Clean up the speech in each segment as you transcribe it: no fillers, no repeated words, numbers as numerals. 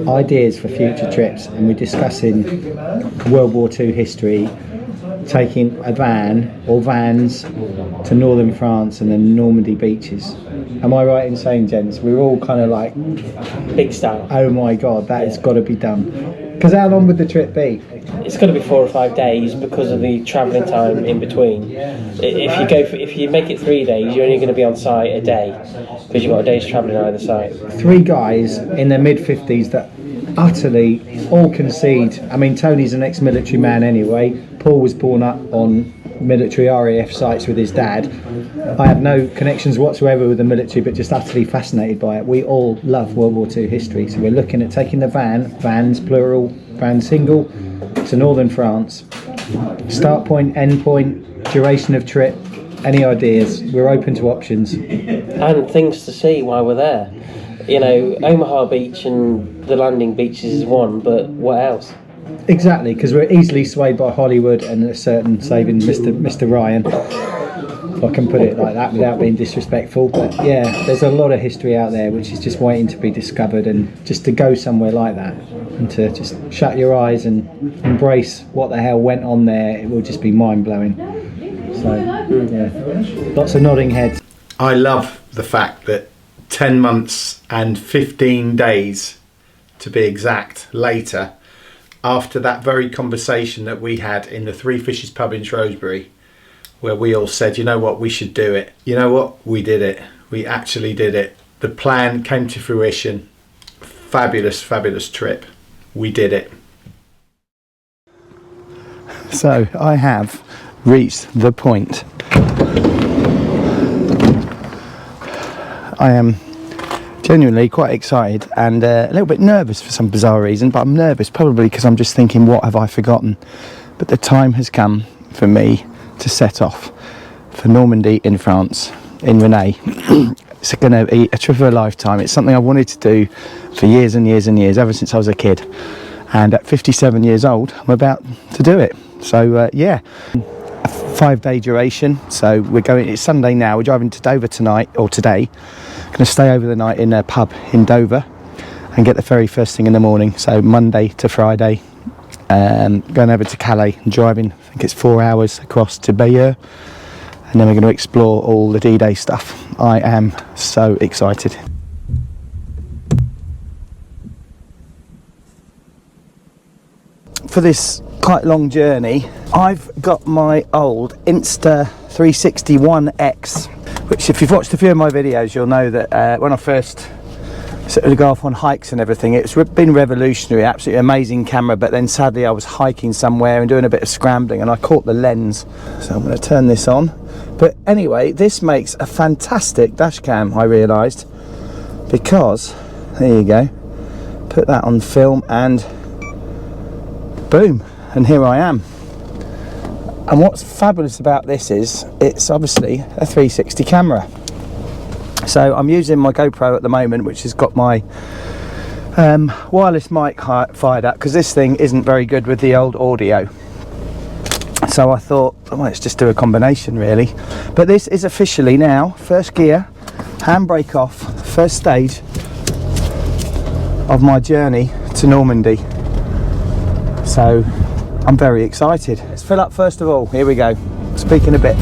ideas for future trips, and we're discussing World War II history, taking a van or vans to northern France and then Normandy beaches. Am I right in saying, gents, we're all kind of like big style? Oh my god, that has got to be done. Because how long would the trip be? It's got to be 4 or 5 days because of the travelling time in between. If you make it 3 days, you're only going to be on site a day because you've got a day's travelling either side. 3 guys in their mid-50s that utterly all concede. I mean, Tony's an ex-military man anyway. Paul was born up on military RAF sites with his dad. I have no connections whatsoever with the military, but just utterly fascinated by it. We all love World War II history, so we're looking at taking the vans plural, van single, to northern France. Start point, end point, duration of trip, any ideas? We're open to options. And things to see while we're there. You know, Omaha Beach and the landing beaches is one, but what else? Exactly, because we're easily swayed by Hollywood and a certain saving Mr. Ryan, if I can put it like that without being disrespectful. But yeah, there's a lot of history out there which is just waiting to be discovered, and just to go somewhere like that and to just shut your eyes and embrace what the hell went on there, it will just be mind-blowing. So yeah, lots of nodding heads. I love the fact that 10 months and 15 days to be exact later, after that very conversation that we had in the Three Fishes pub in Shrewsbury, where we all said, you know what, we should do it. You know what, we did it. We actually did it. The plan came to fruition. Fabulous, fabulous trip. We did it. So I have reached the point. I am genuinely quite excited and a little bit nervous for some bizarre reason, but I'm nervous probably because I'm just thinking, what have I forgotten? But the time has come for me to set off for Normandy in France, in Rennes. It's going to be a trip of a lifetime. It's something I wanted to do for years and years and years, ever since I was a kid. And at 57 years old, I'm about to do it. So yeah, a 5-day duration. So we're going, it's Sunday now, we're driving to Dover tonight, or today. Going to stay over the night in a pub in Dover and get the ferry first thing in the morning. So Monday to Friday, going over to Calais and driving, I think it's 4 hours across to Bayeux, and then we're going to explore all the D-Day stuff. I am so excited. For this quite long journey, I've got my old Insta 360-1X, which if you've watched a few of my videos, you'll know that when I first sort of go off on hikes and everything, it's been revolutionary, absolutely amazing camera. But then sadly I was hiking somewhere and doing a bit of scrambling and I caught the lens, so I'm going to turn this on. But anyway, this makes a fantastic dash cam, I realised, because there you go, put that on film and boom, and here I am. And what's fabulous about this is it's obviously a 360 camera. So I'm using my GoPro at the moment, which has got my wireless mic fired up, because this thing isn't very good with the old audio. So I thought, oh, let's just do a combination really. But this is officially now first gear, handbrake off, first stage of my journey to Normandy. So I'm very excited. Let's fill up first of all. Here we go. Speak in a bit.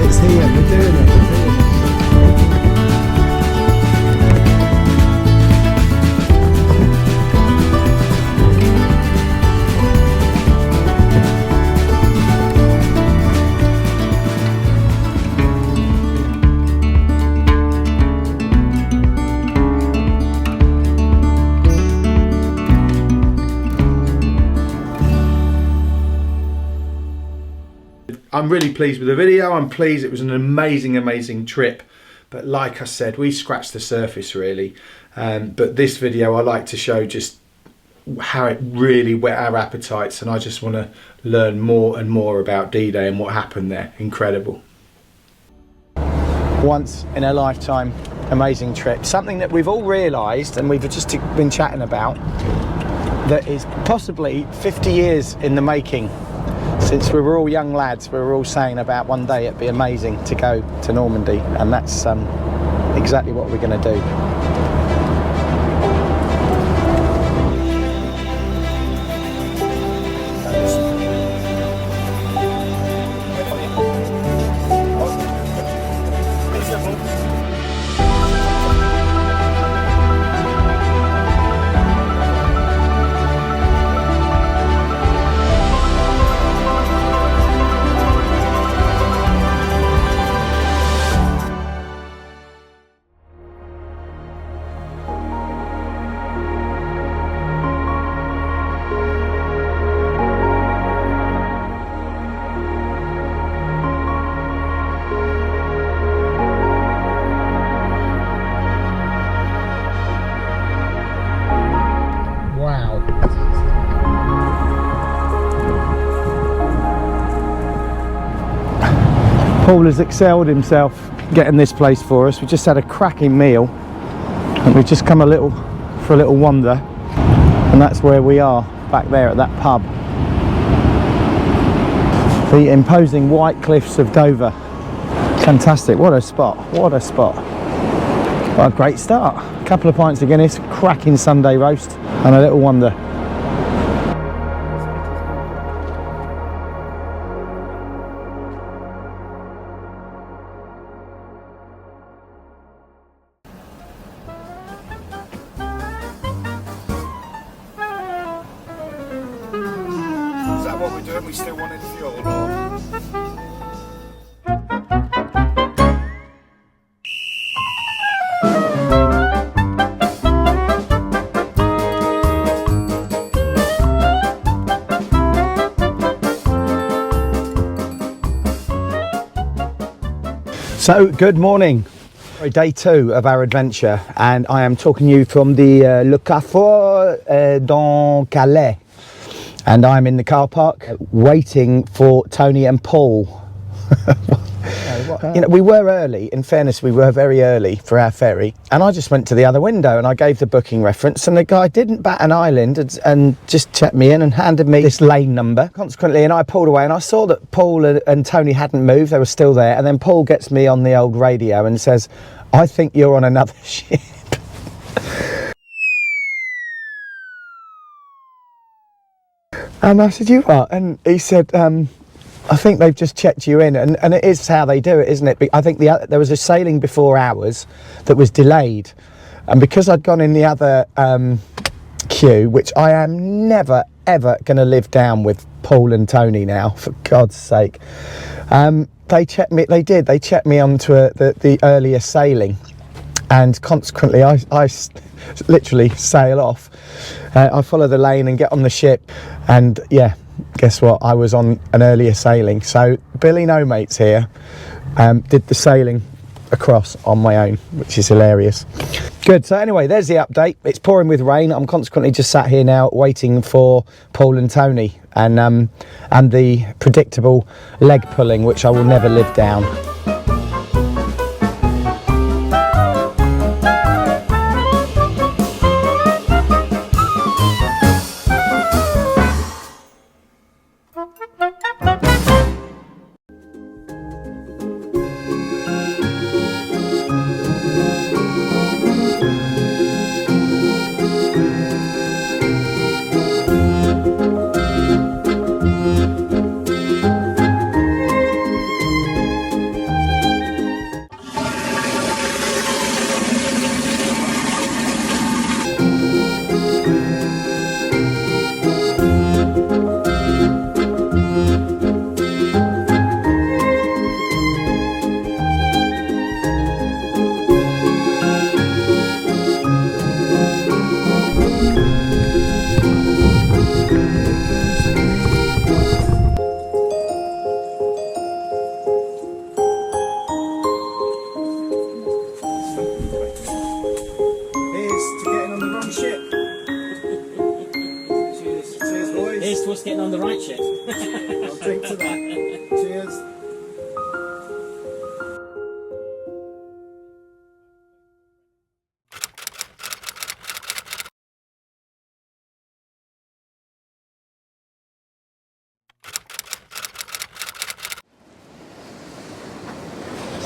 It's here, we're doing it. I'm really pleased with the video. I'm pleased. It was an amazing trip. But like I said, we scratched the surface really. But this video I like to show just how it really whet our appetites, and I just want to learn more and more about D-Day and what happened there. Incredible. Once in a lifetime amazing trip, something that we've all realised and we've just been chatting about, that is possibly 50 years in the making. Since we were all young lads, we were all saying about one day it'd be amazing to go to Normandy, and that's exactly what we're going to do. Paul has excelled himself getting this place for us. We just had a cracking meal and we've just come for a little wander, and that's where we are, back there at that pub. The imposing white cliffs of Dover. Fantastic, what a spot, what a spot. What a great start. A couple of pints of Guinness, cracking Sunday roast and a little wander. Is that what we're doing? We still wanted fuel, or? So, good morning. Day 2 of our adventure, and I am talking to you from the Le Carrefour dans Calais, and I'm in the car park waiting for Tony and Paul. You know, we were early, in fairness, we were very early for our ferry, and I just went to the other window and I gave the booking reference, and the guy didn't bat an eyelid and just checked me in and handed me this lane number. Consequently, and I pulled away and I saw that Paul and Tony hadn't moved, they were still there, and then Paul gets me on the old radio and says, "I think you're on another ship." And I said, "You are?" And he said, "I think they've just checked you in," and it is how they do it, isn't it? I think there was a sailing before ours that was delayed, and because I'd gone in the other queue, which I am never ever going to live down with Paul and Tony now, for God's sake, they checked me. They checked me onto the earlier sailing, and consequently I literally sail off. I follow the lane and get on the ship, and yeah, guess what? I was on an earlier sailing. So Billy No Mates here did the sailing across on my own, which is hilarious. Good. So anyway, there's the update. It's pouring with rain. I'm consequently just sat here now waiting for Paul and Tony, and the predictable leg pulling, which I will never live down.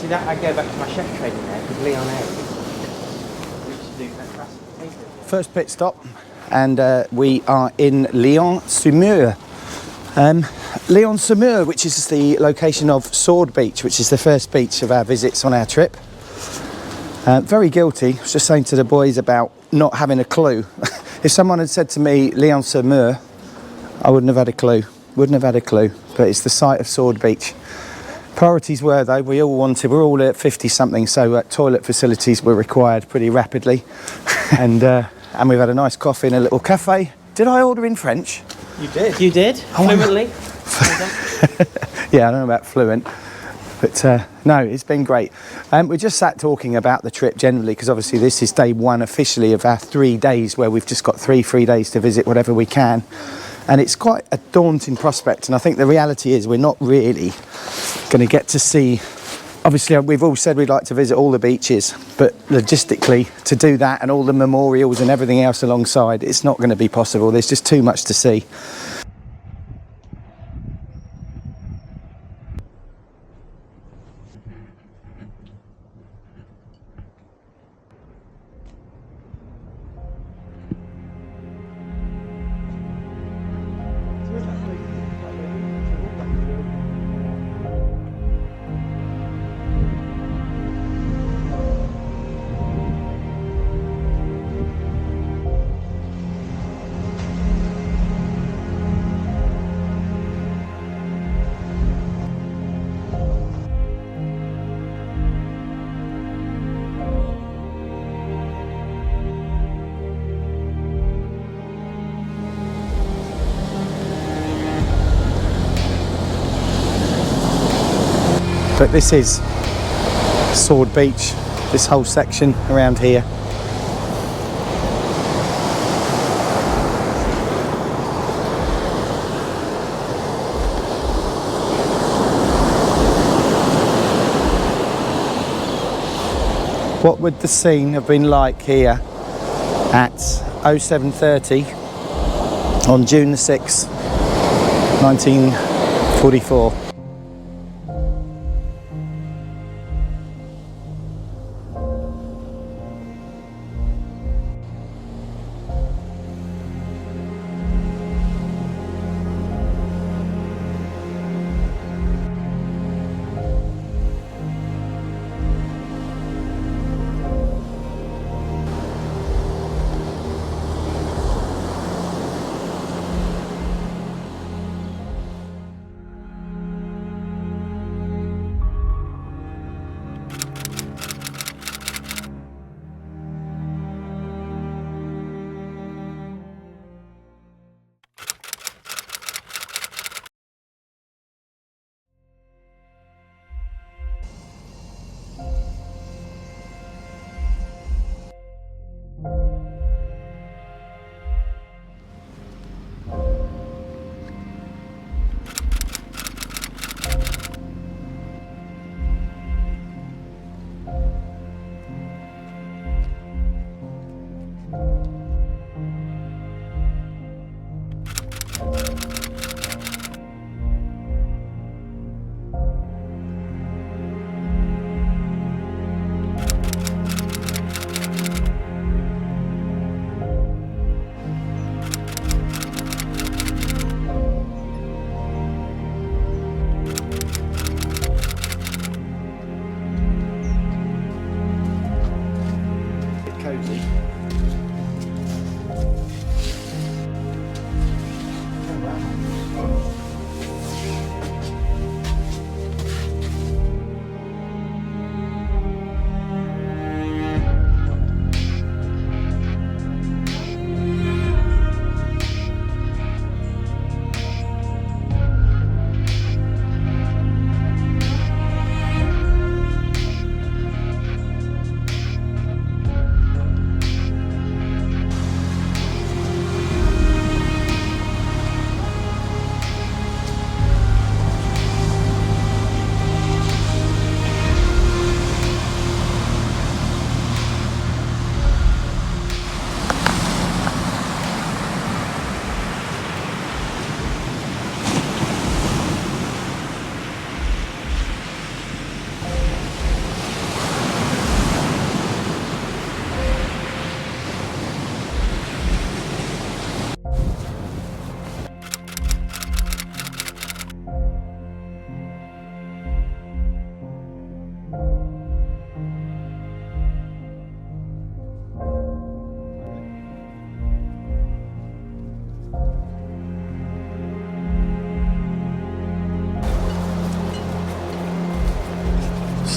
See that? I go back to my chef training there because Leon Ayres. First pit stop, and we are in Lyon-sur-Mer. Lyon-sur-Mer, which is the location of Sword Beach, which is the first beach of our visits on our trip. Very guilty. I was just saying to the boys about not having a clue. If someone had said to me Lyon-sur-Mer, I wouldn't have had a clue. But it's the site of Sword Beach. Priorities were, though, we're all at 50 something, so toilet facilities were required pretty rapidly. And we've had a nice coffee in a little cafe. Did I order in French? You did. You did? Fluently? Yeah, I don't know about fluent, but no, it's been great. We just sat talking about the trip generally, because obviously this is day one officially of our 3 days, where we've just got three free days to visit whatever we can. And it's quite a daunting prospect, and I think the reality is we're not really going to get to see. Obviously, we've all said we'd like to visit all the beaches, but logistically, to do that and all the memorials and everything else alongside, it's not going to be possible. There's just too much to see. But this is Sword Beach, this whole section around here. What would the scene have been like here at 07:30 on June the 6th, 1944?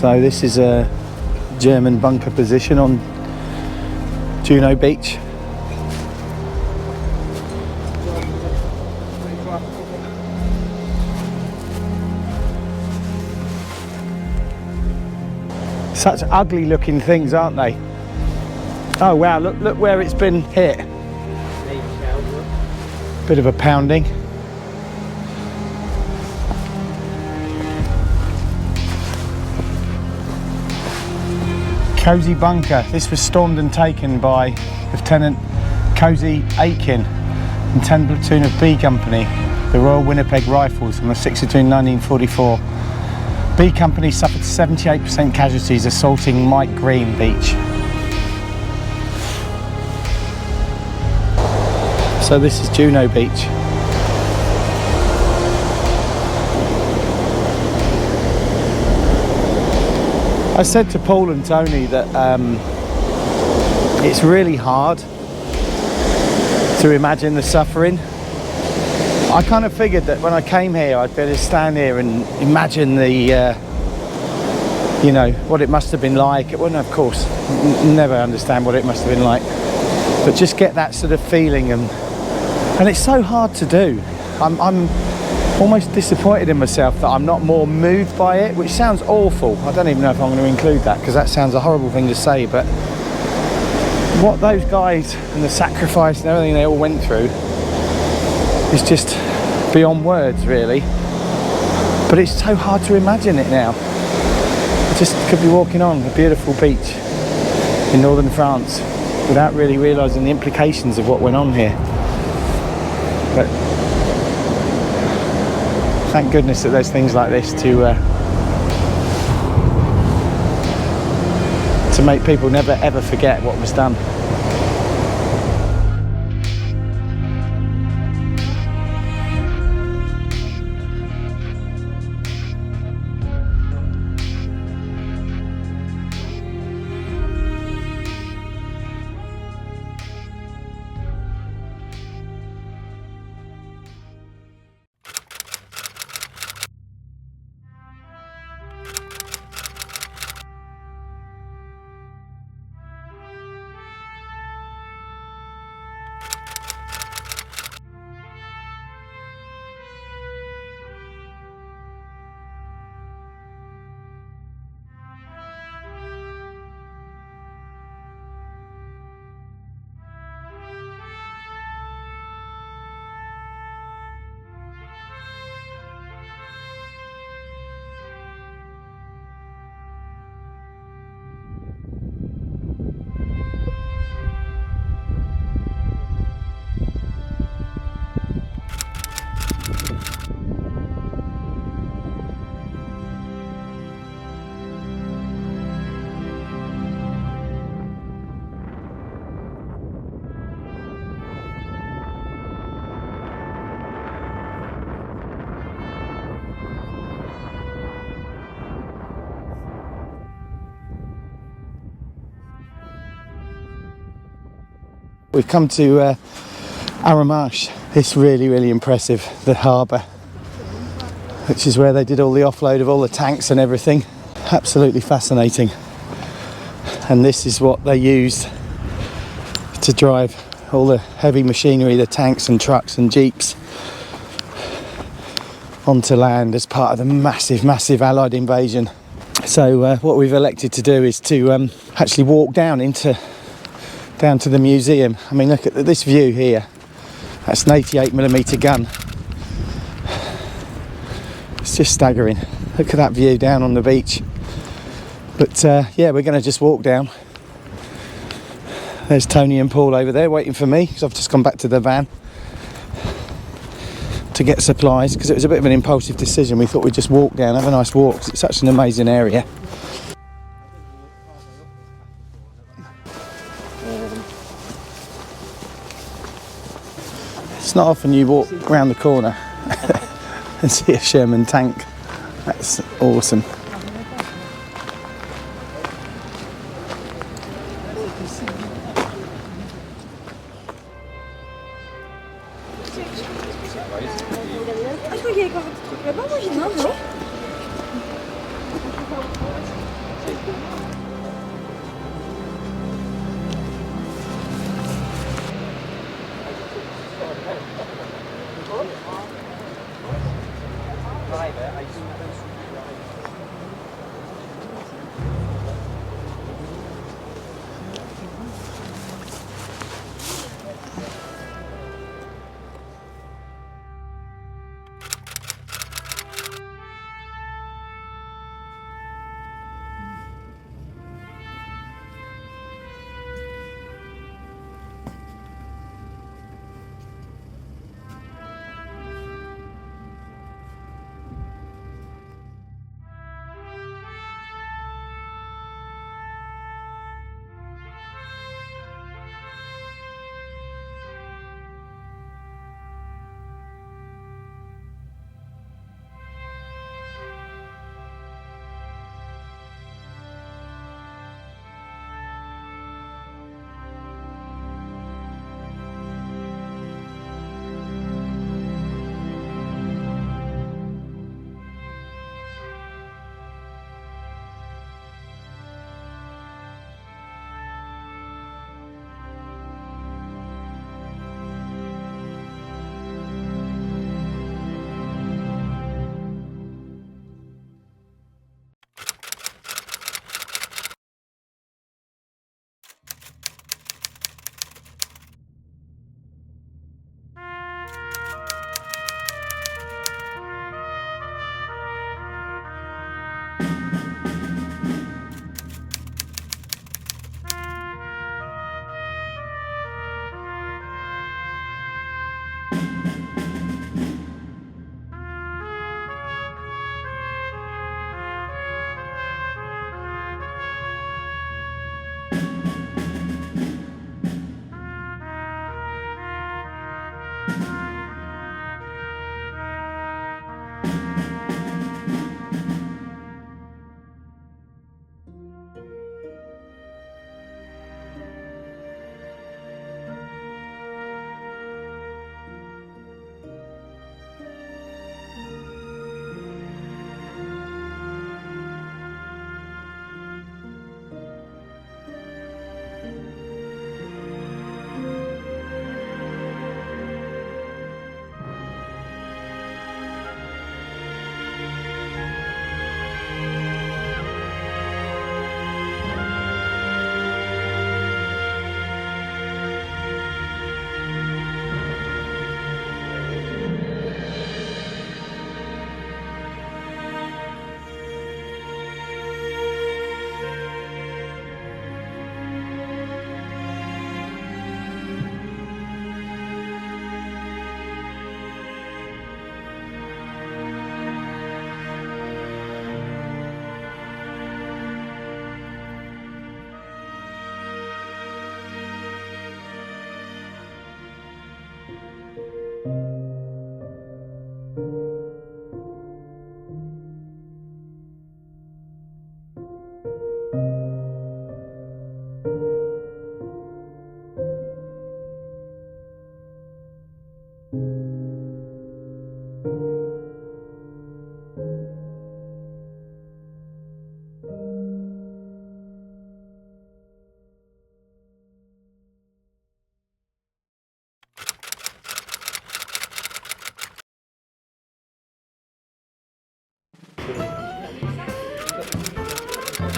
So this is a German bunker position on Juno Beach. Such ugly looking things, aren't they? Oh wow, look where it's been hit. Bit of a pounding. Cozy Bunker. This was stormed and taken by Lieutenant Cozy Aiken and 10 platoon of B Company, the Royal Winnipeg Rifles, on the 6th of June 1944. B Company suffered 78% casualties assaulting Mike Green Beach. So this is Juno Beach. I said to Paul and Tony that it's really hard to imagine the suffering. I kind of figured that when I came here I'd better stand here and imagine the you know, what it must have been like. Well, no, of course, never understand what it must have been like, but just get that sort of feeling, and it's so hard to do. I'm almost disappointed in myself that I'm not more moved by it, which sounds awful. I don't even know if I'm going to include that, because that sounds a horrible thing to say, but what those guys and the sacrifice and everything they all went through is just beyond words, really. But it's so hard to imagine it now. I just could be walking on a beautiful beach in northern France without really realising the implications of what went on here. But thank goodness that there's things like this to make people never ever forget what was done. We've come to Arromanches. It's really impressive, the harbour, which is where they did all the offload of all the tanks and everything. Absolutely fascinating. And this is what they used to drive all the heavy machinery, the tanks and trucks and jeeps, onto land as part of the massive Allied invasion. So what we've elected to do is to actually walk down to the museum. I mean, look at this view here. That's an 88mm gun. It's just staggering. Look at that view down on the beach. But yeah, we're going to just walk down. There's Tony and Paul over there waiting for me, because I've just gone back to the van to get supplies, because it was a bit of an impulsive decision. We thought we'd just walk down, have a nice walk, because it's such an amazing area. It's not often you walk around the corner and see a Sherman tank. That's awesome.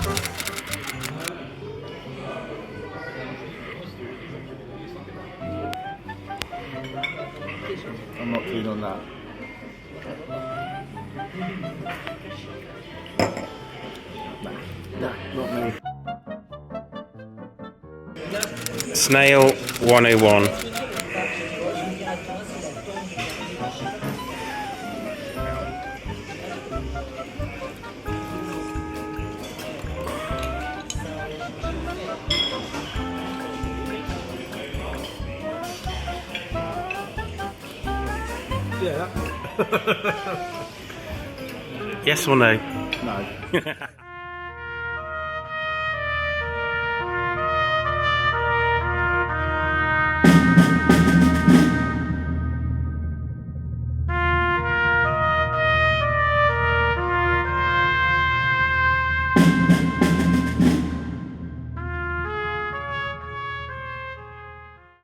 I'm not keen on that. No, not me. Snail 101. Yeah. Yes or no? No.